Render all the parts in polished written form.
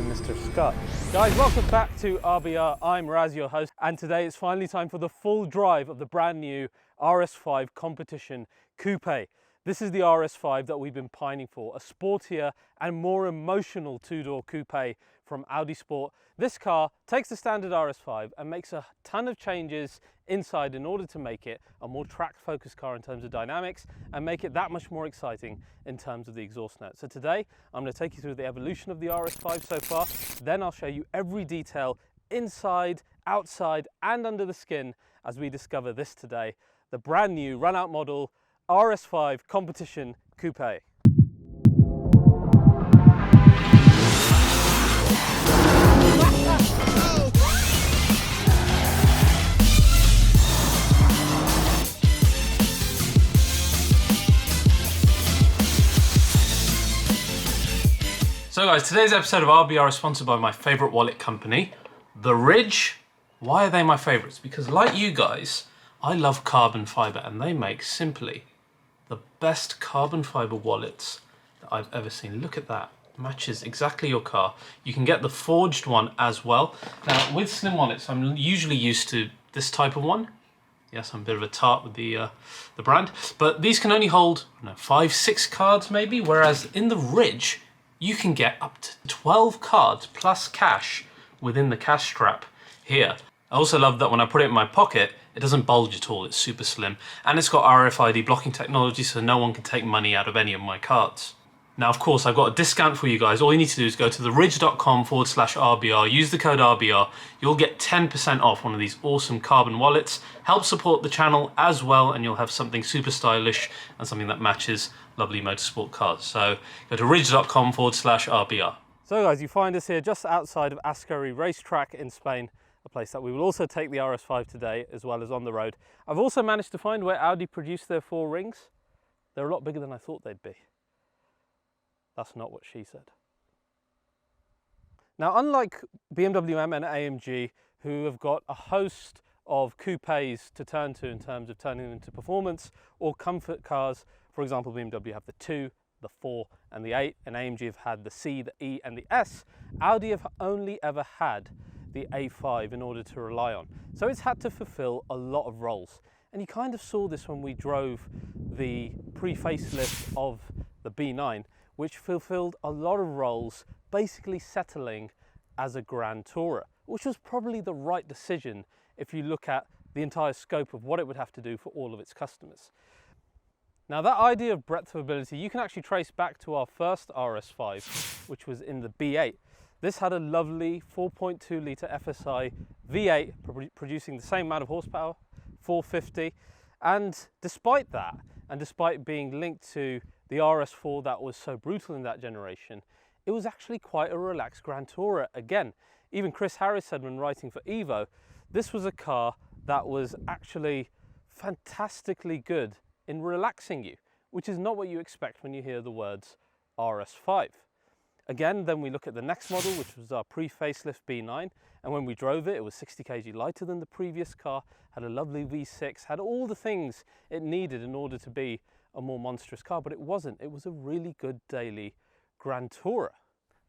Mr. Scott. Guys, welcome back to RBR. I'm Raz, your host, and today it's finally time for the full drive of the brand new RS5 Competition Coupe. This is the RS5 that we've been pining for, a sportier and more emotional two-door coupe from Audi Sport. This car takes the standard RS5 and makes a ton of changes inside in order to make it a more track-focused car in terms of dynamics and make it that much more exciting in terms of the exhaust note. So today, I'm going to take you through the evolution of the RS5 so far, then I'll show you every detail inside, outside, and under the skin as we discover this today, the brand new run-out model RS5 Competition Coupe. So guys, today's episode of RBR is sponsored by my favourite wallet company, The Ridge. Why are they my favourites? Because like you guys, I love carbon fibre and they make simply the best carbon fibre wallets that I've ever seen. Look at that, matches exactly your car. You can get the forged one as well. Now with slim wallets, I'm usually used to this type of one. Yes, I'm a bit of a tart with the brand, but these can only hold 5, 6 cards maybe, whereas in the Ridge, you can get up to 12 cards plus cash within the cash strap here. I also love that when I put it in my pocket, it doesn't bulge at all, it's super slim. And it's got RFID blocking technology, so no one can take money out of any of my cards. Now, of course, I've got a discount for you guys. All you need to do is go to theridge.com/RBR, use the code RBR. You'll get 10% off one of these awesome carbon wallets. Help support the channel as well, and you'll have something super stylish and something that matches lovely motorsport cars. So go to ridge.com/RBR. So guys, you find us here just outside of Ascari racetrack in Spain, a place that we will also take the RS5 today, as well as on the road. I've also managed to find where Audi produced their 4 rings. They're a lot bigger than I thought they'd be. That's not what she said. Now, unlike BMW M and AMG, who have got a host of coupes to turn to in terms of turning them into performance or comfort cars, for example, BMW have the 2, the 4 and the 8, and AMG have had the C, the E and the S, Audi have only ever had the A5 in order to rely on. So it's had to fulfill a lot of roles. And you kind of saw this when we drove the pre-facelift of the B9, which fulfilled a lot of roles, basically settling as a Grand Tourer, which was probably the right decision if you look at the entire scope of what it would have to do for all of its customers. Now that idea of breadth of ability, you can actually trace back to our first RS5, which was in the B8. This had a lovely 4.2 litre FSI V8 producing the same amount of horsepower, 450. And despite that, and despite being linked to the RS4 that was so brutal in that generation, it was actually quite a relaxed Grand Tourer again. Even Chris Harris said when writing for Evo, this was a car that was actually fantastically good in relaxing you, which is not what you expect when you hear the words RS5. Again, then we look at the next model, which was our pre-facelift B9, and when we drove it, it was 60 kg lighter than the previous car, had a lovely V6, had all the things it needed in order to be a more monstrous car, but it wasn't. It was a really good daily Grand Tourer.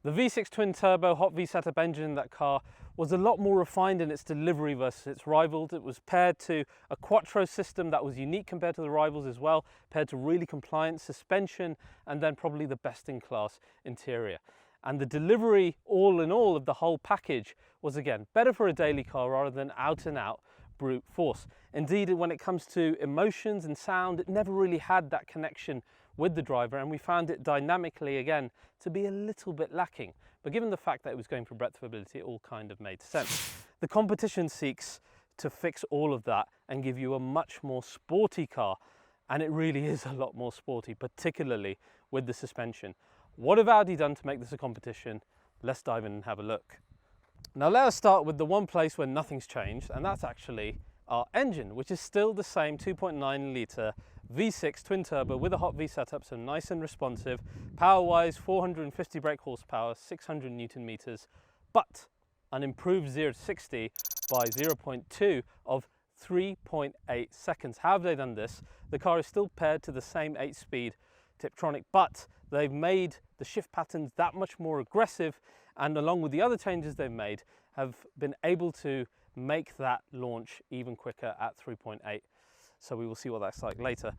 The V6 twin-turbo hot V setup engine in that car was a lot more refined in its delivery versus its rivals. It was paired to a quattro system that was unique compared to the rivals as well, paired to really compliant suspension, and then probably the best-in-class interior. And the delivery, all in all, of the whole package was, again, better for a daily car rather than out-and-out brute force. Indeed, when it comes to emotions and sound, it never really had that connection with the driver, and we found it dynamically, again, to be a little bit lacking. But given the fact that it was going for breadth of ability, it all kind of made sense. The competition seeks to fix all of that and give you a much more sporty car, and it really is a lot more sporty, particularly with the suspension. What have Audi done to make this a competition? Let's dive in and have a look. Now let us start with the one place where nothing's changed, and that's actually our engine, which is still the same 2.9 litre V6 twin turbo with a hot V setup, so nice and responsive. Power wise, 450 brake horsepower, 600 Newton meters, but an improved 0 to 60 by 0.2 of 3.8 seconds. How have they done this? The car is still paired to the same 8-speed Tiptronic, but they've made the shift patterns that much more aggressive, and along with the other changes they've made, have been able to make that launch even quicker at 3.8. So we will see what that's like later.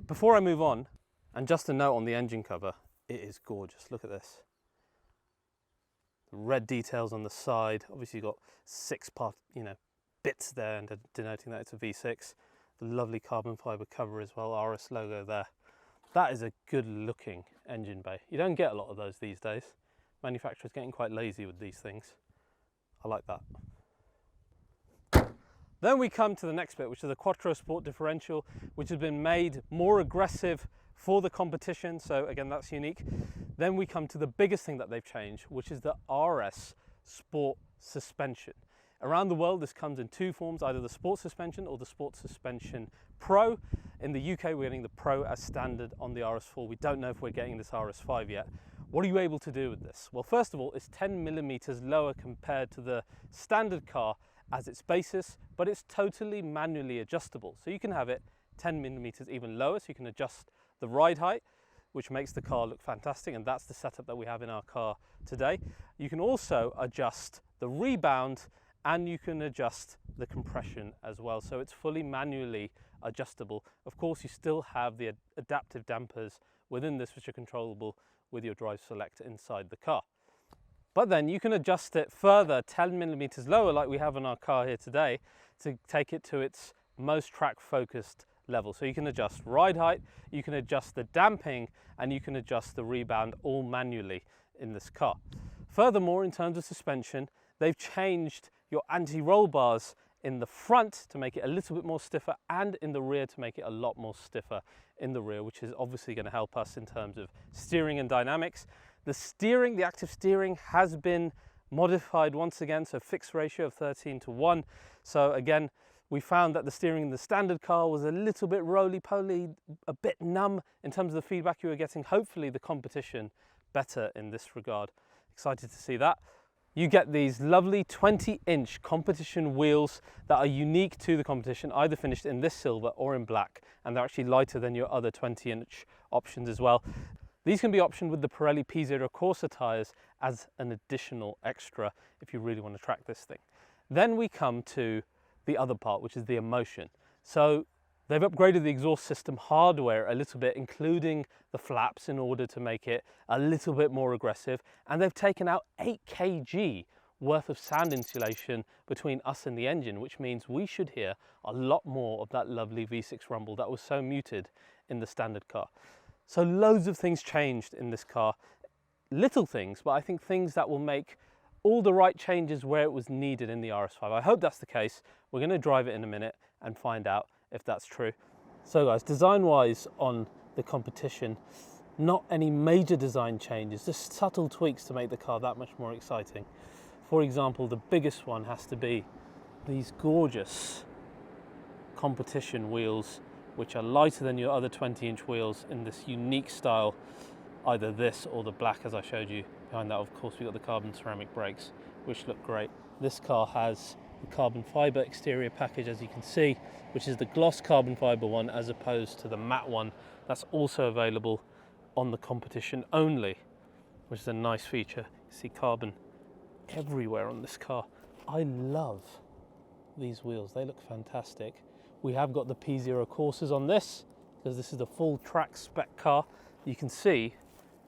Before I move on, and just a note on the engine cover, it is gorgeous. Look at this. The red details on the side. Obviously you've got 6 part, bits there, and denoting that it's a V6. The lovely carbon fiber cover as well, RS logo there. That is a good looking engine bay. You don't get a lot of those these days. Manufacturers getting quite lazy with these things. I like that. Then we come to the next bit, which is the Quattro Sport differential, which has been made more aggressive for the competition. So again, that's unique. Then we come to the biggest thing that they've changed, which is the RS Sport suspension. Around the world, this comes in 2 forms, either the Sport suspension or the Sport suspension Pro. In the UK, we're getting the Pro as standard on the RS4. We don't know if we're getting this RS5 yet. What are you able to do with this? Well, first of all, it's 10 millimeters lower compared to the standard car as its basis, but it's totally manually adjustable. So you can have it 10 millimeters even lower, so you can adjust the ride height, which makes the car look fantastic, and that's the setup that we have in our car today. You can also adjust the rebound, and you can adjust the compression as well. So it's fully manually adjustable. Of course, you still have the adaptive dampers within this, which are controllable with your drive select inside the car. But then you can adjust it further 10 millimeters lower, like we have in our car here today, to take it to its most track focused level. So you can adjust ride height, you can adjust the damping, and you can adjust the rebound all manually in this car. Furthermore, in terms of suspension, they've changed your anti-roll bars in the front to make it a little bit more stiffer, and in the rear to make it a lot more stiffer in the rear, which is obviously going to help us in terms of steering and dynamics. The steering, the active steering, has been modified once again, so fixed ratio of 13:1. So again, we found that the steering in the standard car was a little bit roly-poly, a bit numb in terms of the feedback you were getting. Hopefully the competition better in this regard. Excited to see that. You get these lovely 20-inch competition wheels that are unique to the competition, either finished in this silver or in black, and they're actually lighter than your other 20-inch options as well. These can be optioned with the Pirelli P0 Corsa tyres as an additional extra if you really want to track this thing. Then we come to the other part, which is the emotion. So they've upgraded the exhaust system hardware a little bit, including the flaps, in order to make it a little bit more aggressive. And they've taken out 8 kg worth of sound insulation between us and the engine, which means we should hear a lot more of that lovely V6 rumble that was so muted in the standard car. So loads of things changed in this car. Little things, but I think things that will make all the right changes where it was needed in the RS5. I hope that's the case. We're going to drive it in a minute and find out if that's true. So guys, design-wise on the competition, not any major design changes, just subtle tweaks to make the car that much more exciting. For example, the biggest one has to be these gorgeous competition wheels, which are lighter than your other 20-inch wheels in this unique style, either this or the black as I showed you. Behind that, of course, we've got the carbon ceramic brakes, which look great. This car has the carbon fiber exterior package, as you can see, which is the gloss carbon fiber one as opposed to the matte one. That's also available on the competition only, which is a nice feature. You see carbon everywhere on this car. I love these wheels, they look fantastic. We have got the P0 Corsas on this, because this is the full track spec car. You can see,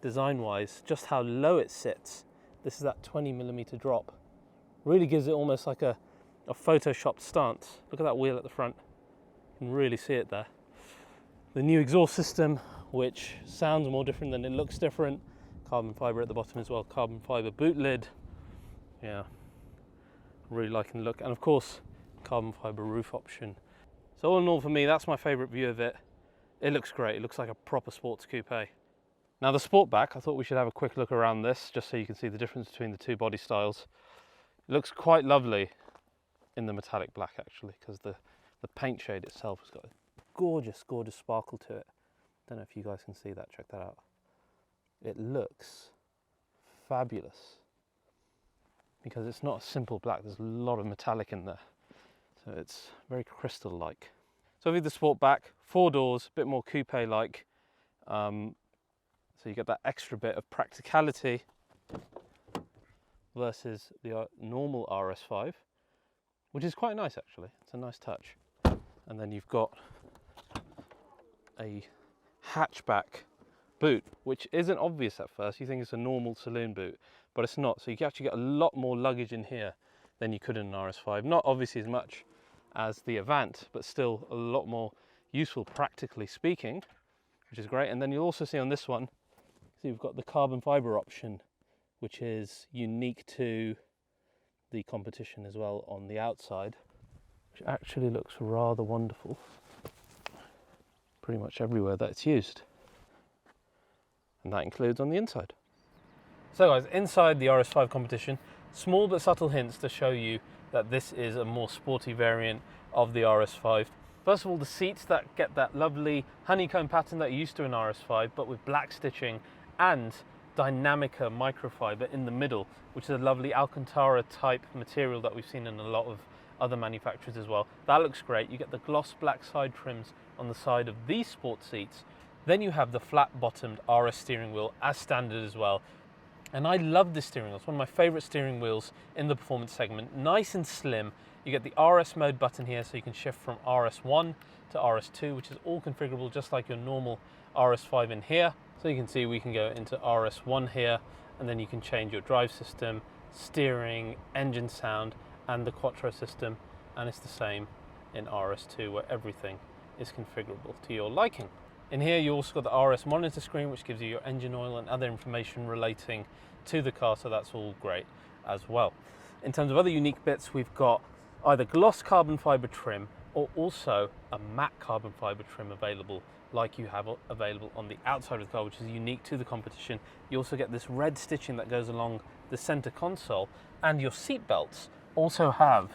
design-wise, just how low it sits. This is that 20mm drop. Really gives it almost like a photoshopped stance. Look at that wheel at the front. You can really see it there. The new exhaust system, which sounds more different than it looks different. Carbon fiber at the bottom as well, carbon fiber boot lid. Yeah, really liking the look. And of course, carbon fiber roof option. So all in all, for me, that's my favorite view of it. It looks great. It looks like a proper sports coupe. Now the Sportback, I thought we should have a quick look around this, just so you can see the difference between the two body styles. It looks quite lovely in the metallic black, actually, because the paint shade itself has got a gorgeous, gorgeous sparkle to it. Don't know if you guys can see that, check that out. It looks fabulous, because it's not a simple black, there's a lot of metallic in there. So it's very crystal-like. So with the Sportback, 4 doors, a bit more coupe-like. So you get that extra bit of practicality versus the normal RS5, which is quite nice actually. It's a nice touch. And then you've got a hatchback boot, which isn't obvious at first. You think it's a normal saloon boot, but it's not. So you can actually get a lot more luggage in here than you could in an RS5. Not obviously as much as the Avant, but still a lot more useful practically speaking, which is great. And then you'll also see on this one, so you've got the carbon fiber option, which is unique to the Competition as well on the outside, which actually looks rather wonderful pretty much everywhere that it's used. And that includes on the inside. So guys, inside the RS5 Competition, small but subtle hints to show you that this is a more sporty variant of the RS5. First of all, the seats that get that lovely honeycomb pattern that you're used to in RS5, but with black stitching and Dynamica microfiber in the middle, which is a lovely Alcantara type material that we've seen in a lot of other manufacturers as well. That looks great. You get the gloss black side trims on the side of these sport seats. Then you have the flat bottomed RS steering wheel as standard as well. And I love this steering wheel. It's one of my favorite steering wheels in the performance segment. Nice and slim. You get the RS mode button here, so you can shift from RS1 to RS2, which is all configurable just like your normal RS5 in here. So you can see we can go into RS1 here, and then you can change your drive system, steering, engine sound, and the Quattro system. And it's the same in RS2, where everything is configurable to your liking. In here you also got the RS monitor screen, which gives you your engine oil and other information relating to the car, so that's all great as well. In terms of other unique bits, we've got either gloss carbon fiber trim or also a matte carbon fiber trim available, like you have available on the outside of the car, which is unique to the Competition. You also get this red stitching that goes along the center console, and your seat belts also have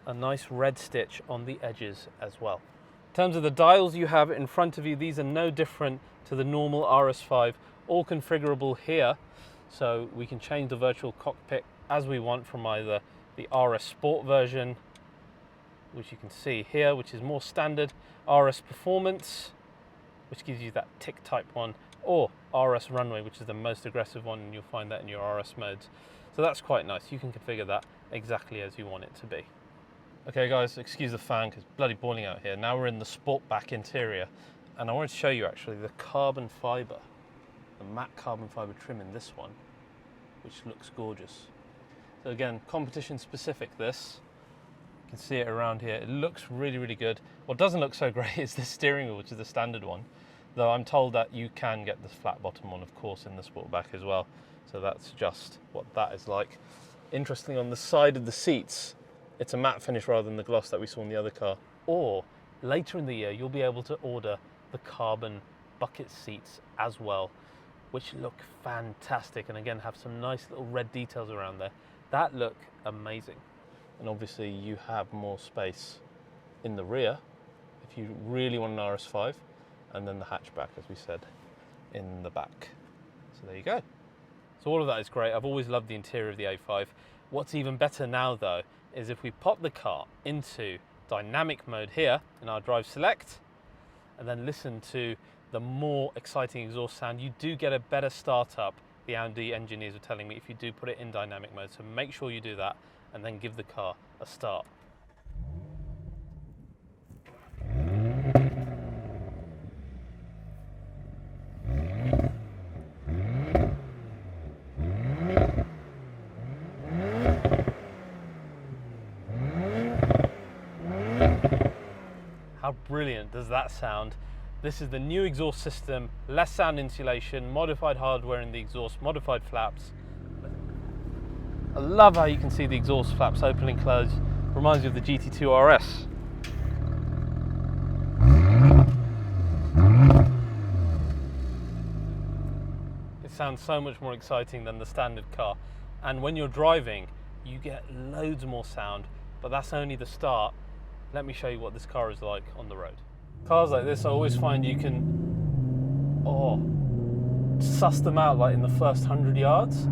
a nice red stitch on the edges as well. In terms of the dials you have in front of you, these are no different to the normal RS5, all configurable here. So we can change the virtual cockpit as we want from either the RS Sport version, which you can see here, which is more standard, RS Performance, which gives you that tick type one, or RS Runway, which is the most aggressive one, and you'll find that in your RS modes. So that's quite nice. You can configure that exactly as you want it to be. Okay guys, excuse the fan because it's bloody boiling out here. Now we're in the Sportback interior, and I wanted to show you actually the carbon fiber, the matte carbon fiber trim in this one, which looks gorgeous. So again, Competition specific this. You can see it around here. It looks really, really good. What doesn't look so great is the steering wheel, which is the standard one, though I'm told that you can get this flat bottom one, of course, in the Sportback as well. So that's just what that is like. Interestingly, on the side of the seats, it's a matte finish rather than the gloss that we saw in the other car. Or later in the year, you'll be able to order the carbon bucket seats as well, which look fantastic, and again have some nice little red details around there. That look amazing. And obviously you have more space in the rear if you really want an RS5, and then the hatchback, as we said, in the back. So there you go. So all of that is great. I've always loved the interior of the A5. What's even better now though is if we pop the car into dynamic mode here in our drive select, and then listen to the more exciting exhaust sound, you do get a better startup. The Audi engineers are telling me if you do put it in dynamic mode, so make sure you do that and then give the car a start. How brilliant does that sound? This is the new exhaust system, less sound insulation, modified hardware in the exhaust, modified flaps. I love how you can see the exhaust flaps open and close. Reminds me of the GT2 RS. It sounds so much more exciting than the standard car. And when you're driving, you get loads more sound, but that's only the start. Let me show you what this car is like on the road. Cars like this, I always find you can suss them out like in the first 100 yards.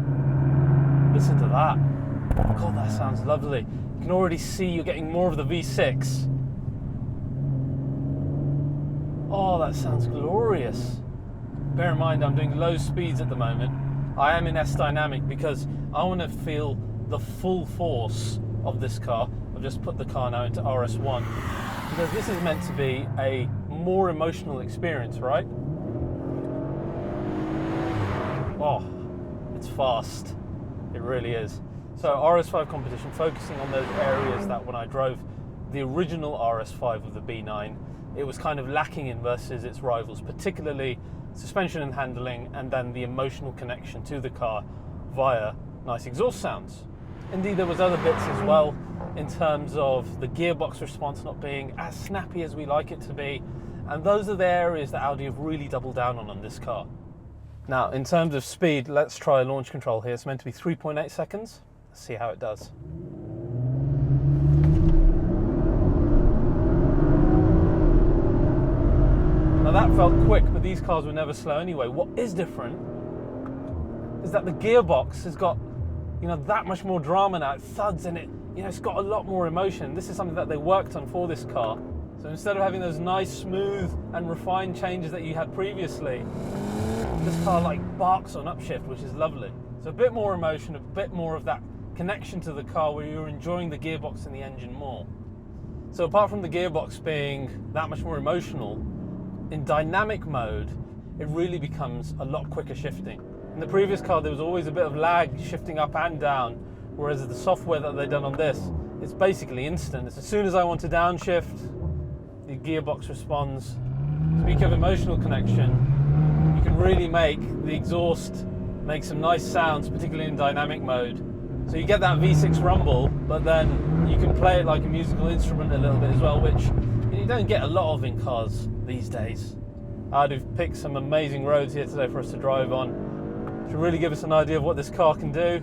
Listen to that. God, that sounds lovely. You can already see you're getting more of the V6. Oh, that sounds glorious. Bear in mind, I'm doing low speeds at the moment. I am in S Dynamic because I want to feel the full force of this car. I've just put the car now into RS1 because this is meant to be a more emotional experience, right? Oh, it's fast. It really is. So RS5 Competition, focusing on those areas that when I drove the original RS5 with the B9, it was kind of lacking in versus its rivals, particularly suspension and handling, and then the emotional connection to the car via nice exhaust sounds. Indeed, there was other bits as well in terms of the gearbox response not being as snappy as we like it to be, and those are the areas that Audi have really doubled down on this car. Now, in terms of speed, let's try launch control here. It's meant to be 3.8 seconds. Let's see how it does. Now that felt quick, but these cars were never slow anyway. What is different is that the gearbox has got, that much more drama now. It thuds and it's got a lot more emotion. This is something that they worked on for this car. So instead of having those nice, smooth and refined changes that you had previously, this car barks on upshift, which is lovely. So a bit more emotion, a bit more of that connection to the car where you're enjoying the gearbox and the engine more. So apart from the gearbox being that much more emotional, in dynamic mode, it really becomes a lot quicker shifting. In the previous car, there was always a bit of lag shifting up and down, whereas the software that they've done on this, it's basically instant. It's as soon as I want to downshift, the gearbox responds. Speak of emotional connection, you can really make the exhaust make some nice sounds, particularly in dynamic mode. So you get that V6 rumble, but then you can play it like a musical instrument a little bit as well, which you don't get a lot of in cars these days. I've picked some amazing roads here today for us to drive on to really give us an idea of what this car can do.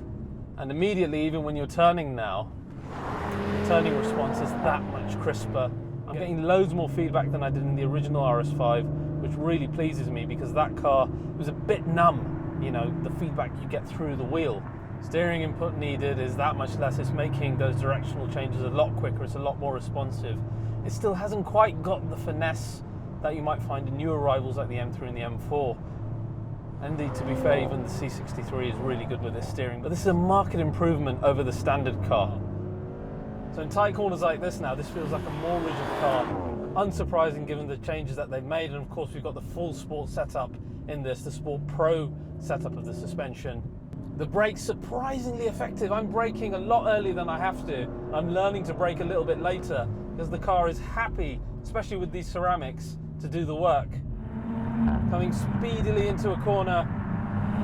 And immediately, even when you're turning now, the turning response is that much crisper. I'm getting loads more feedback than I did in the original RS5, which really pleases me because that car was a bit numb. The feedback you get through the wheel. Steering input needed is that much less. It's making those directional changes a lot quicker. It's a lot more responsive. It still hasn't quite got the finesse that you might find in newer rivals like the M3 and the M4. Indeed, to be fair, even the C63 is really good with its steering, but this is a marked improvement over the standard car. So in tight corners like this now, this feels like a more rigid car. Unsurprising given the changes that they've made, and of course we've got the full sport setup in this, the Sport Pro setup of the suspension. The brake's surprisingly effective. I'm braking a lot earlier than I have to. I'm learning to brake a little bit later because the car is happy, especially with these ceramics, to do the work. Coming speedily into a corner,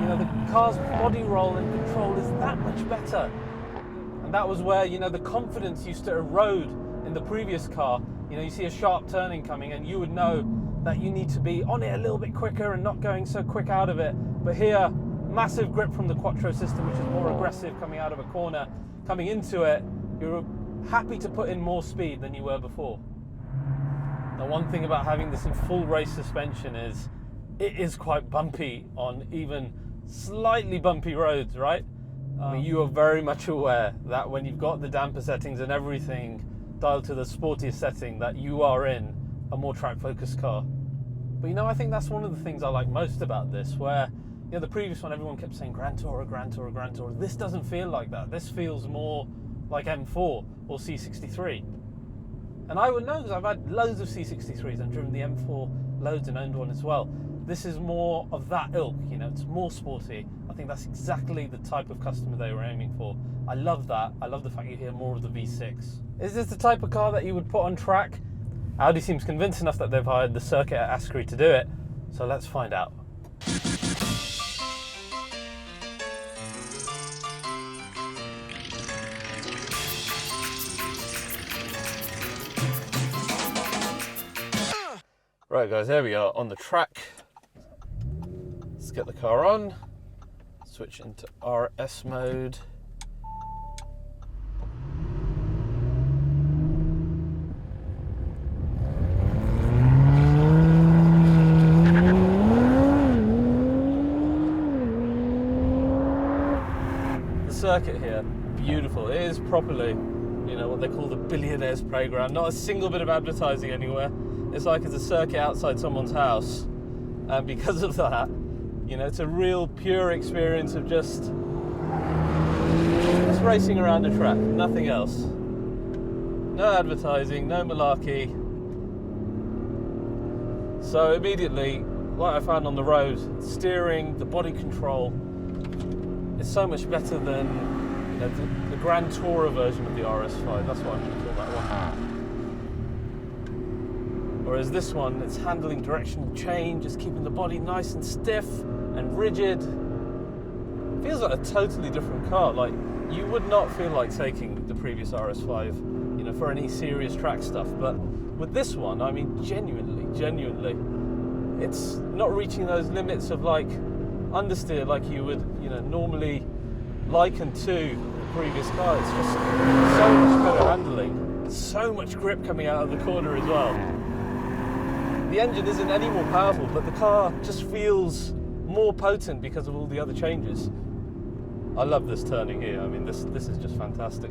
the car's body roll and control is that much better. And that was where, the confidence used to erode in the previous car. You see a sharp turning coming and you would know that you need to be on it a little bit quicker and not going so quick out of it. But here, massive grip from the Quattro system, which is more aggressive coming out of a corner. Coming into it, you're happy to put in more speed than you were before. Now, one thing about having this in full race suspension is it is quite bumpy on even slightly bumpy roads, right? You are very much aware that when you've got the damper settings and everything dialed to the sportiest setting, that you are in a more track-focused car. But I think that's one of the things I like most about this, where the previous one, everyone kept saying Grand Tourer, Grand Tourer, Grand Tourer. This doesn't feel like that. This feels more like M4 or C63. And I would know because I've had loads of C63s and driven the M4 loads and owned one as well. This is more of that ilk, it's more sporty. I think that's exactly the type of customer they were aiming for. I love that. I love the fact you hear more of the V6. Is this the type of car that you would put on track? Audi seems convinced enough that they've hired the circuit at Ascari to do it, so let's find out. Right guys, here we are on the track. Let's get the car on, switch into RS mode. The circuit here, beautiful. It is properly, what they call the billionaire's playground. Not a single bit of advertising anywhere. It's like it's a circuit outside someone's house, and because of that, You know, it's a real pure experience of just racing around the track, nothing else. No advertising, no malarkey. So immediately, like I found on the road, steering, the body control is so much better than, you know, the Grand Tourer version of the RS5. That's what I'm going to call that one. Whereas this one, it's handling directional change, it's keeping the body nice and stiff and rigid. It feels like a totally different car. Like, you would not feel like taking the previous RS5, you know, for any serious track stuff. But with this one, I mean, genuinely, it's not reaching those limits of like understeer like you would, you know, normally liken to the previous car. It's just so much better handling, so much grip coming out of the corner as well. The engine isn't any more powerful, but the car just feels more potent because of all the other changes. I love this turning here. I mean, this is just fantastic.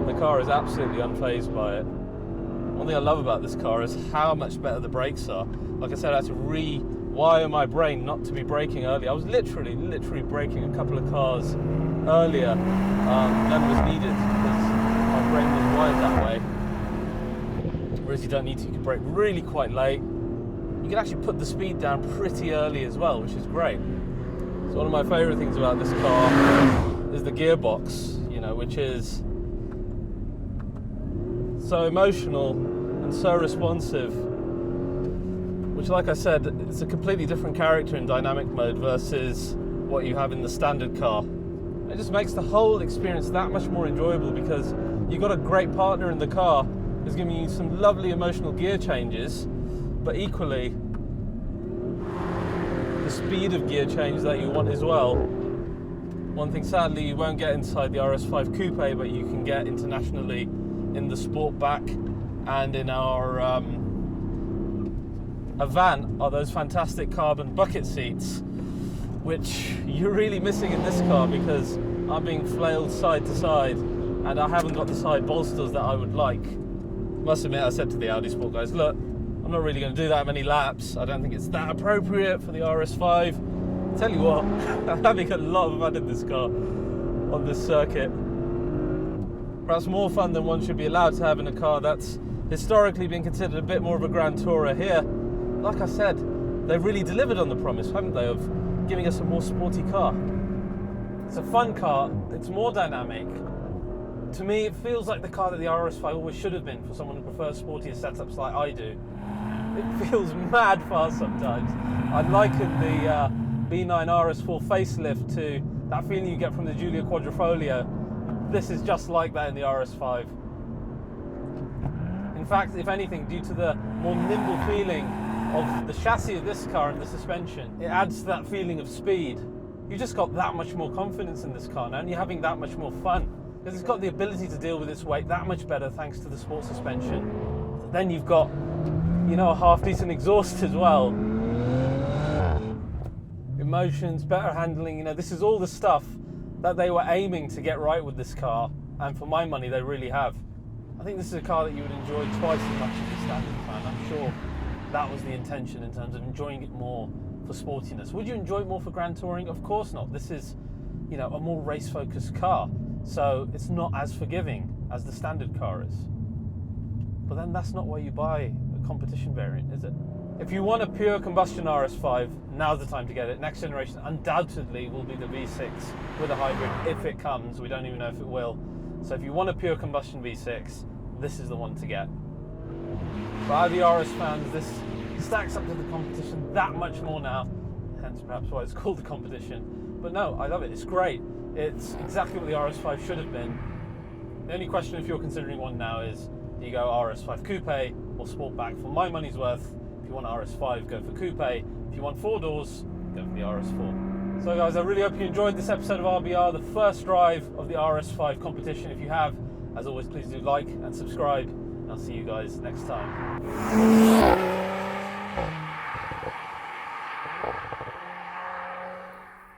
The car is absolutely unfazed by it. One thing I love about this car is how much better the brakes are. Like I said, I had to rewire my brain not to be braking early. I was literally braking a couple of cars earlier than was needed because my brain was wired that way. Whereas you don't need to. You can brake really quite late. You can actually put the speed down pretty early as well, which is great. So one of my favourite things about this car is the gearbox, you know, which is so emotional and so responsive, which, like I said, it's a completely different character in dynamic mode versus what you have in the standard car. It just makes the whole experience that much more enjoyable because you've got a great partner in the car who's giving you some lovely emotional gear changes, but equally the speed of gear change that you want as well. One thing sadly you won't get inside the RS5 Coupe, but you can get internationally in the Sportback and in our Avant are those fantastic carbon bucket seats, which you're really missing in this car because I'm being flailed side to side and I haven't got the side bolsters that I would like. Must admit, I said to the Audi Sport guys, look, I'm not really going to do that many laps. I don't think it's that appropriate for the RS5. Tell you what, I'm having a lot of fun in this car on this circuit. Perhaps more fun than one should be allowed to have in a car that's historically been considered a bit more of a Grand Tourer. Here, like I said, they've really delivered on the promise, haven't they, of giving us a more sporty car. It's a fun car, it's more dynamic. To me, it feels like the car that the RS5 always should have been for someone who prefers sportier setups like I do. It feels mad fast sometimes. I'd liken the B9 RS4 facelift to that feeling you get from the Giulia Quadrifoglio. This is just like that in the RS5. In fact, if anything, due to the more nimble feeling of the chassis of this car and the suspension, it adds to that feeling of speed. You just got that much more confidence in this car now, and you're having that much more fun because it's got the ability to deal with its weight that much better thanks to the sport suspension. Then you've got, you know, a half decent exhaust as well. Emotions, better handling, you know, this is all the stuff that they were aiming to get right with this car, and for my money they really have. I think this is a car that you would enjoy twice as much as the standard fan. I'm sure that was the intention in terms of enjoying it more for sportiness. Would you enjoy it more for Grand Touring? Of course not. This is, you know, a more race focused car, so it's not as forgiving as the standard car is. But then that's not why you buy a competition variant, is it? If you want a pure combustion RS5, now's the time to get it. Next generation undoubtedly will be the V6 with a hybrid if it comes. We don't even know if it will. So if you want a pure combustion V6, this is the one to get. For Audi RS fans, this stacks up to the competition that much more now, hence perhaps why it's called the competition. But no, I love it. It's great. It's exactly what the RS5 should have been. The only question if you're considering one now is, do you go RS5 Coupe or Sportback? For my money's worth, if you want RS5, go for Coupe. If you want 4 doors, go for the RS4. So guys, I really hope you enjoyed this episode of RBR, the first drive of the RS5 competition. If you have, as always, please do like and subscribe, and I'll see you guys next time.